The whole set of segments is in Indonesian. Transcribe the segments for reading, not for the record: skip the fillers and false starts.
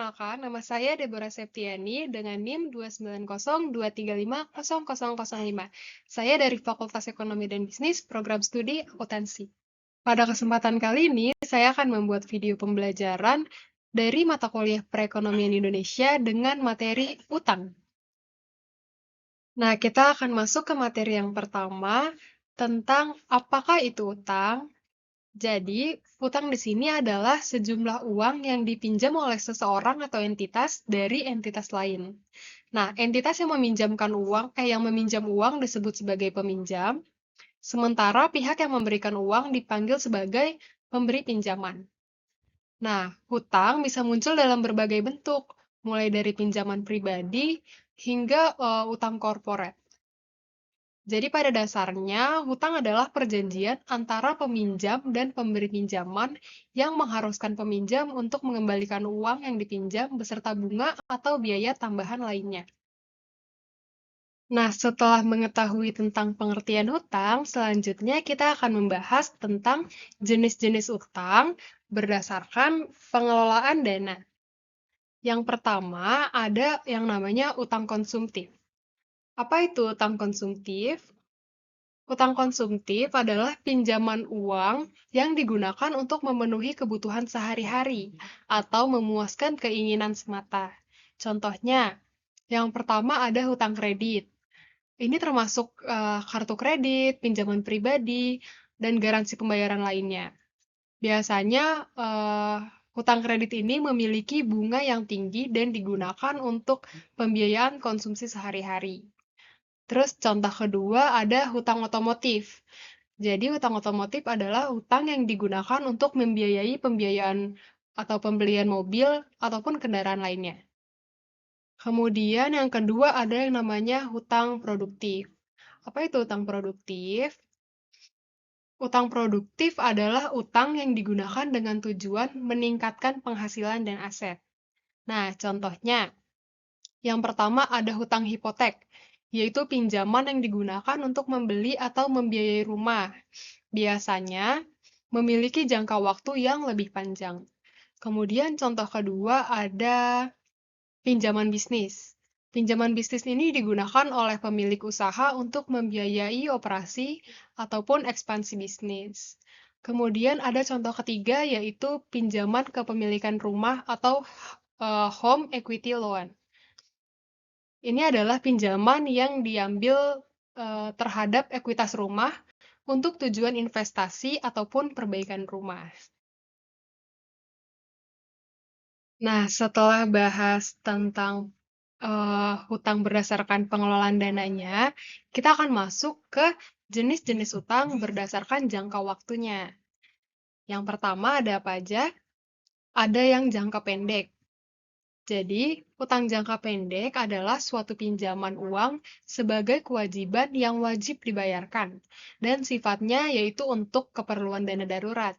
perkenalkan, nama saya Deborah Septiani dengan NIM 29023500005. Saya dari Fakultas Ekonomi dan Bisnis, Program Studi Akuntansi. Pada kesempatan kali ini, saya akan membuat video pembelajaran dari mata kuliah Perekonomian Indonesia dengan materi utang. Nah, kita akan masuk ke materi yang pertama tentang apakah itu utang. Jadi, utang di sini adalah sejumlah uang yang dipinjam oleh seseorang atau entitas dari entitas lain. Nah, entitas yang meminjam uang disebut sebagai peminjam, sementara pihak yang memberikan uang dipanggil sebagai pemberi pinjaman. Nah, hutang bisa muncul dalam berbagai bentuk, mulai dari pinjaman pribadi hingga utang korporat. Jadi pada dasarnya, hutang adalah perjanjian antara peminjam dan pemberi pinjaman yang mengharuskan peminjam untuk mengembalikan uang yang dipinjam beserta bunga atau biaya tambahan lainnya. Nah, setelah mengetahui tentang pengertian hutang, selanjutnya kita akan membahas tentang jenis-jenis utang berdasarkan pengelolaan dana. Yang pertama, ada yang namanya utang konsumtif. Apa itu utang konsumtif? Utang konsumtif adalah pinjaman uang yang digunakan untuk memenuhi kebutuhan sehari-hari atau memuaskan keinginan semata. Contohnya, yang pertama ada hutang kredit. Ini termasuk kartu kredit, pinjaman pribadi, dan garansi pembayaran lainnya. Biasanya, hutang kredit ini memiliki bunga yang tinggi dan digunakan untuk pembiayaan konsumsi sehari-hari. Terus contoh kedua ada hutang otomotif. Jadi hutang otomotif adalah hutang yang digunakan untuk membiayai pembiayaan atau pembelian mobil ataupun kendaraan lainnya. Kemudian yang kedua ada yang namanya hutang produktif. Apa itu hutang produktif? Utang produktif adalah utang yang digunakan dengan tujuan meningkatkan penghasilan dan aset. Nah, contohnya, yang pertama ada hutang hipotek, yaitu pinjaman yang digunakan untuk membeli atau membiayai rumah. Biasanya memiliki jangka waktu yang lebih panjang. Kemudian contoh kedua ada pinjaman bisnis. Pinjaman bisnis ini digunakan oleh pemilik usaha untuk membiayai operasi ataupun ekspansi bisnis. Kemudian ada contoh ketiga yaitu pinjaman kepemilikan rumah atau home equity loan. Ini adalah pinjaman yang diambil terhadap ekuitas rumah untuk tujuan investasi ataupun perbaikan rumah. Nah, setelah bahas tentang hutang berdasarkan pengelolaan dananya, kita akan masuk ke jenis-jenis utang berdasarkan jangka waktunya. Yang pertama ada apa aja? Ada yang jangka pendek. Jadi, utang jangka pendek adalah suatu pinjaman uang sebagai kewajiban yang wajib dibayarkan, dan sifatnya yaitu untuk keperluan dana darurat.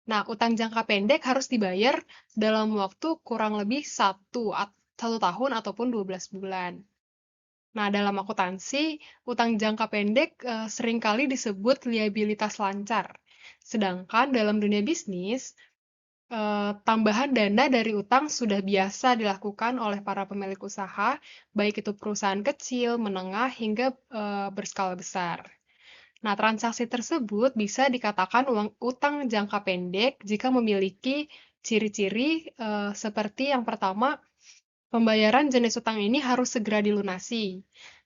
Nah, utang jangka pendek harus dibayar dalam waktu kurang lebih satu tahun ataupun 12 bulan. Nah, dalam akuntansi, utang jangka pendek seringkali disebut liabilitas lancar. Sedangkan dalam dunia bisnis, tambahan dana dari utang sudah biasa dilakukan oleh para pemilik usaha, baik itu perusahaan kecil, menengah, hingga berskala besar. Nah, transaksi tersebut bisa dikatakan utang jangka pendek jika memiliki ciri-ciri seperti yang pertama, pembayaran jenis utang ini harus segera dilunasi.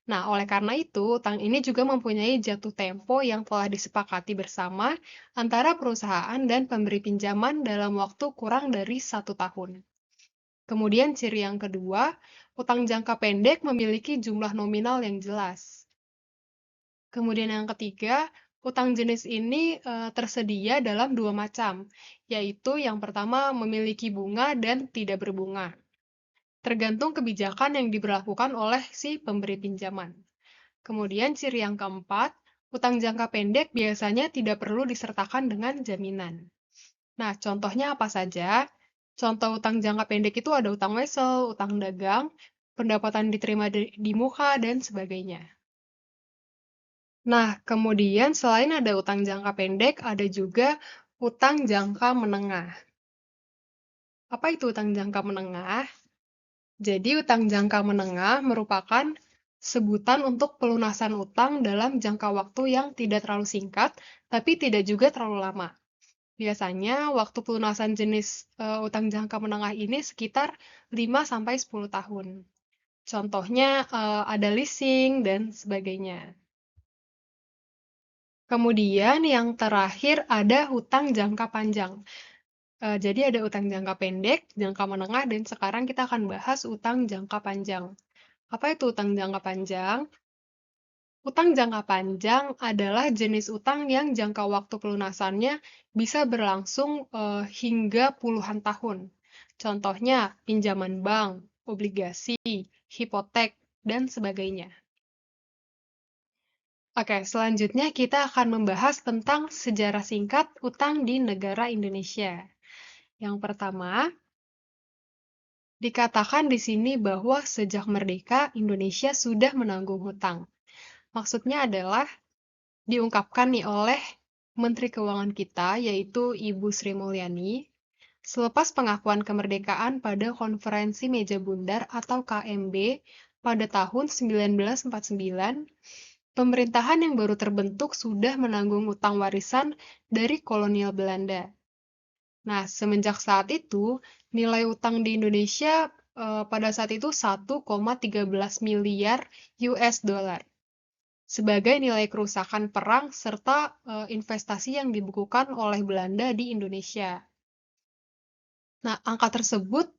Nah, oleh karena itu, utang ini juga mempunyai jatuh tempo yang telah disepakati bersama antara perusahaan dan pemberi pinjaman dalam waktu kurang dari 1 tahun. Kemudian ciri yang kedua, utang jangka pendek memiliki jumlah nominal yang jelas. Kemudian yang ketiga, utang jenis ini tersedia dalam dua macam, yaitu yang pertama memiliki bunga dan tidak berbunga, tergantung kebijakan yang diberlakukan oleh si pemberi pinjaman. Kemudian ciri yang keempat, utang jangka pendek biasanya tidak perlu disertakan dengan jaminan. Nah, contohnya apa saja? Contoh utang jangka pendek itu ada utang wesel, utang dagang, pendapatan diterima di muka, dan sebagainya. Nah, kemudian selain ada utang jangka pendek, ada juga utang jangka menengah. Apa itu utang jangka menengah? Jadi, utang jangka menengah merupakan sebutan untuk pelunasan utang dalam jangka waktu yang tidak terlalu singkat, tapi tidak juga terlalu lama. Biasanya, waktu pelunasan jenis utang jangka menengah ini sekitar 5 sampai 10 tahun. Contohnya ada leasing dan sebagainya. Kemudian yang terakhir ada hutang jangka panjang. Jadi ada utang jangka pendek, jangka menengah, dan sekarang kita akan bahas utang jangka panjang. Apa itu utang jangka panjang? Utang jangka panjang adalah jenis utang yang jangka waktu pelunasannya bisa berlangsung hingga puluhan tahun. Contohnya pinjaman bank, obligasi, hipotek, dan sebagainya. Oke, selanjutnya kita akan membahas tentang sejarah singkat utang di negara Indonesia. Yang pertama, dikatakan di sini bahwa sejak merdeka, Indonesia sudah menanggung hutang. Maksudnya adalah diungkapkan nih oleh Menteri Keuangan kita, yaitu Ibu Sri Mulyani, selepas pengakuan kemerdekaan pada Konferensi Meja Bundar atau KMB pada tahun 1949, pemerintahan yang baru terbentuk sudah menanggung utang warisan dari kolonial Belanda. Nah, semenjak saat itu, nilai utang di Indonesia pada saat itu 1,13 miliar US dollar sebagai nilai kerusakan perang serta investasi yang dibukukan oleh Belanda di Indonesia. Nah, angka tersebut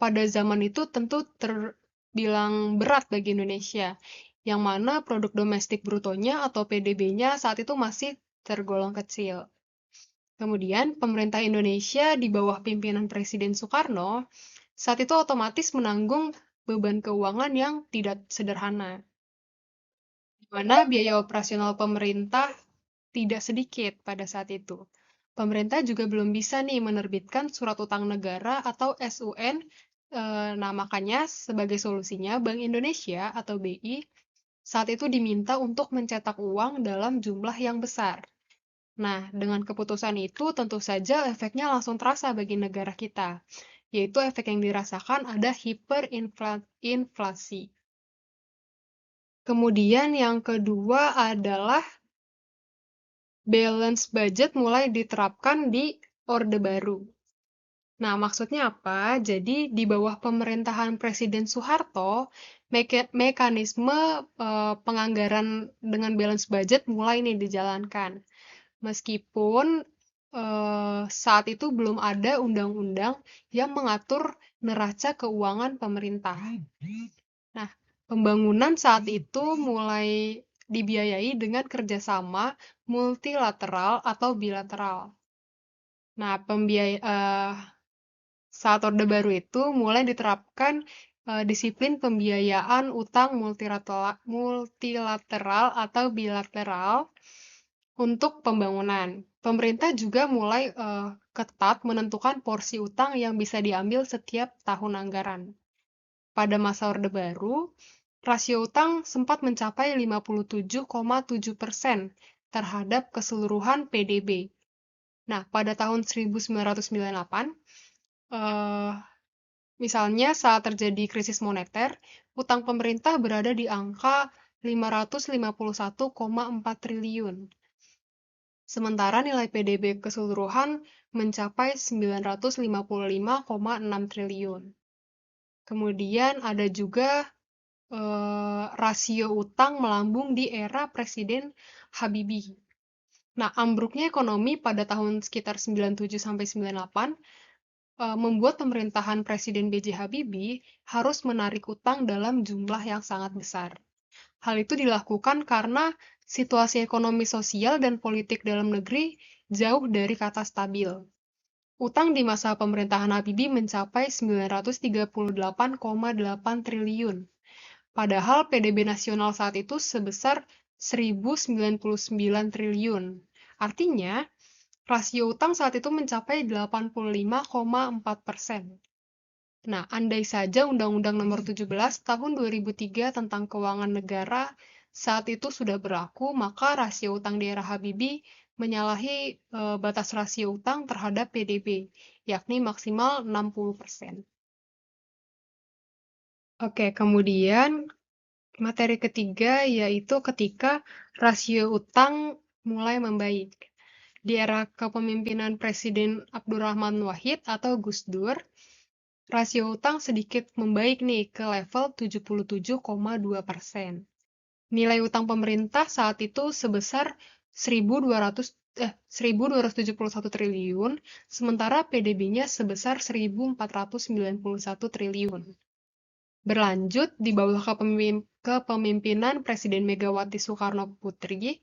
pada zaman itu tentu terbilang berat bagi Indonesia, yang mana produk domestik brutonya atau PDB-nya saat itu masih tergolong kecil. Kemudian, pemerintah Indonesia di bawah pimpinan Presiden Soekarno saat itu otomatis menanggung beban keuangan yang tidak sederhana, di mana biaya operasional pemerintah tidak sedikit pada saat itu. Pemerintah juga belum bisa nih menerbitkan surat utang negara atau SUN. Nah, makanya sebagai solusinya Bank Indonesia atau BI saat itu diminta untuk mencetak uang dalam jumlah yang besar. Nah, dengan keputusan itu tentu saja efeknya langsung terasa bagi negara kita, yaitu efek yang dirasakan ada hiperinflasi. Kemudian yang kedua adalah balance budget mulai diterapkan di Orde Baru. Nah, maksudnya apa? Jadi, di bawah pemerintahan Presiden Soeharto, mekanisme penganggaran dengan balance budget mulai nih dijalankan. Meskipun saat itu belum ada undang-undang yang mengatur neraca keuangan pemerintah. Nah, pembangunan saat itu mulai dibiayai dengan kerjasama multilateral atau bilateral. Nah, saat Orde Baru itu mulai diterapkan disiplin pembiayaan utang multilateral atau bilateral untuk pembangunan. Pemerintah juga mulai ketat menentukan porsi utang yang bisa diambil setiap tahun anggaran. Pada masa Orde Baru, rasio utang sempat mencapai 57,7% terhadap keseluruhan PDB. Nah, pada tahun 1998, misalnya saat terjadi krisis moneter, utang pemerintah berada di angka 551,4 triliun. Sementara nilai PDB keseluruhan mencapai 955,6 triliun. Kemudian ada juga rasio utang melambung di era Presiden Habibie. Nah, ambruknya ekonomi pada tahun sekitar 97 sampai 98 membuat pemerintahan Presiden B.J. Habibie harus menarik utang dalam jumlah yang sangat besar. Hal itu dilakukan karena situasi ekonomi sosial dan politik dalam negeri jauh dari kata stabil. Utang di masa pemerintahan Habibie mencapai 938,8 triliun. Padahal PDB nasional saat itu sebesar 1.099 triliun. Artinya, rasio utang saat itu mencapai 85,4%. Nah, andai saja Undang-Undang Nomor 17 Tahun 2003 tentang Keuangan Negara saat itu sudah berlaku, maka rasio utang di era Habibie menyalahi batas rasio utang terhadap PDB, yakni maksimal 60%. Oke, kemudian materi ketiga yaitu ketika rasio utang mulai membaik. Di era kepemimpinan Presiden Abdurrahman Wahid atau Gus Dur, rasio utang sedikit membaik nih ke level 77,2%. Nilai utang pemerintah saat itu sebesar 1.271 triliun, sementara PDB-nya sebesar 1.491 triliun. Berlanjut, di bawah kepemimpinan Presiden Megawati Soekarno Putri,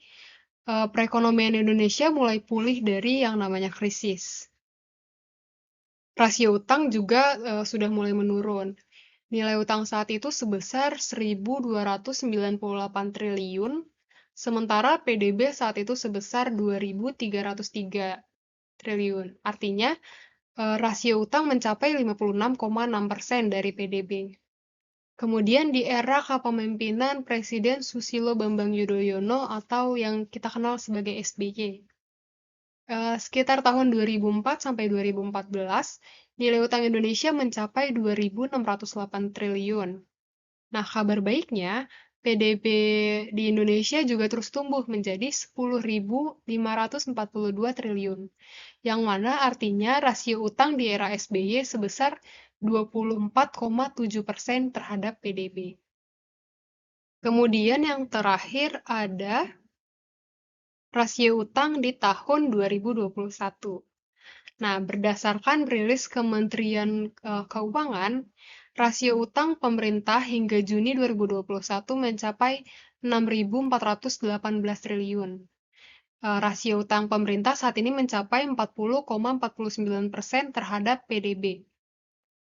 perekonomian Indonesia mulai pulih dari yang namanya krisis. Rasio utang juga sudah mulai menurun. Nilai utang saat itu sebesar 1.298 triliun, sementara PDB saat itu sebesar 2.303 triliun. Artinya, rasio utang mencapai 56,6% dari PDB. Kemudian di era kepemimpinan Presiden Susilo Bambang Yudhoyono atau yang kita kenal sebagai SBY. Sekitar tahun 2004 sampai 2014, nilai utang Indonesia mencapai 2.608 triliun. Nah, kabar baiknya, PDB di Indonesia juga terus tumbuh menjadi 10.542 triliun, yang mana artinya rasio utang di era SBY sebesar 24,7% terhadap PDB. Kemudian yang terakhir ada rasio utang di tahun 2021. Nah, berdasarkan rilis Kementerian Keuangan, rasio utang pemerintah hingga Juni 2021 mencapai 6.418 triliun. Rasio utang pemerintah saat ini mencapai 40,49% terhadap PDB.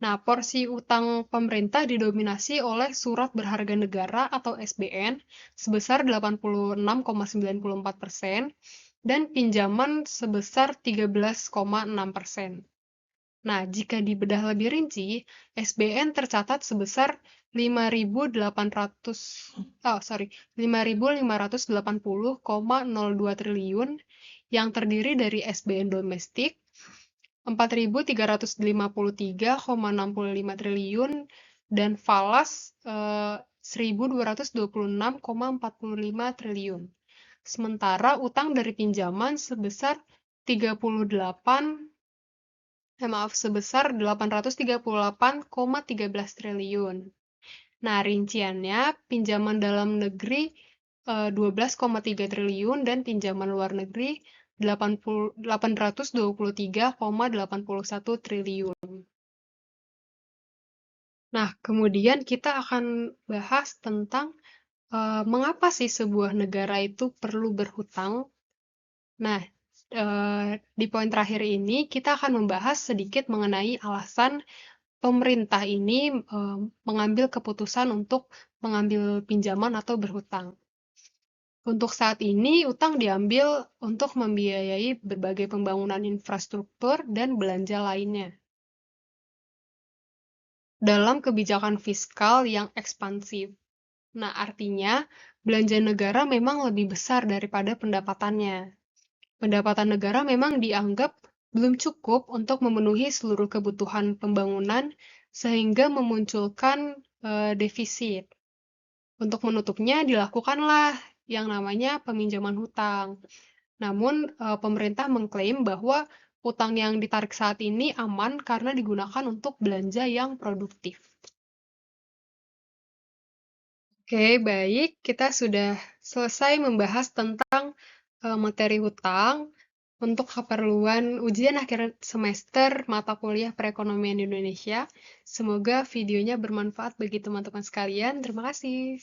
Nah, porsi utang pemerintah didominasi oleh surat berharga negara atau SBN sebesar 86,94% dan pinjaman sebesar 13,6%. Nah, jika dibedah lebih rinci, SBN tercatat sebesar 5.580,02 triliun yang terdiri dari SBN domestik 4.353,65 triliun dan falas 1.226,45 triliun. Sementara utang dari pinjaman sebesar 838,13 triliun. Nah, rinciannya pinjaman dalam negeri 12,3 triliun dan pinjaman luar negeri 823,81 triliun. Nah, kemudian kita akan bahas tentang mengapa sih sebuah negara itu perlu berhutang. Nah, di poin terakhir ini kita akan membahas sedikit mengenai alasan pemerintah ini mengambil keputusan untuk mengambil pinjaman atau berhutang. Untuk saat ini, utang diambil untuk membiayai berbagai pembangunan infrastruktur dan belanja lainnya. Dalam kebijakan fiskal yang ekspansif. Nah, artinya belanja negara memang lebih besar daripada pendapatannya. Pendapatan negara memang dianggap belum cukup untuk memenuhi seluruh kebutuhan pembangunan sehingga memunculkan defisit. Untuk menutupnya dilakukanlah yang namanya peminjaman hutang. Namun pemerintah mengklaim bahwa hutang yang ditarik saat ini aman karena digunakan untuk belanja yang produktif. Oke, baik. Kita sudah selesai membahas tentang materi hutang untuk keperluan ujian akhir semester mata kuliah perekonomian Indonesia. Semoga videonya bermanfaat bagi teman-teman sekalian. Terima kasih.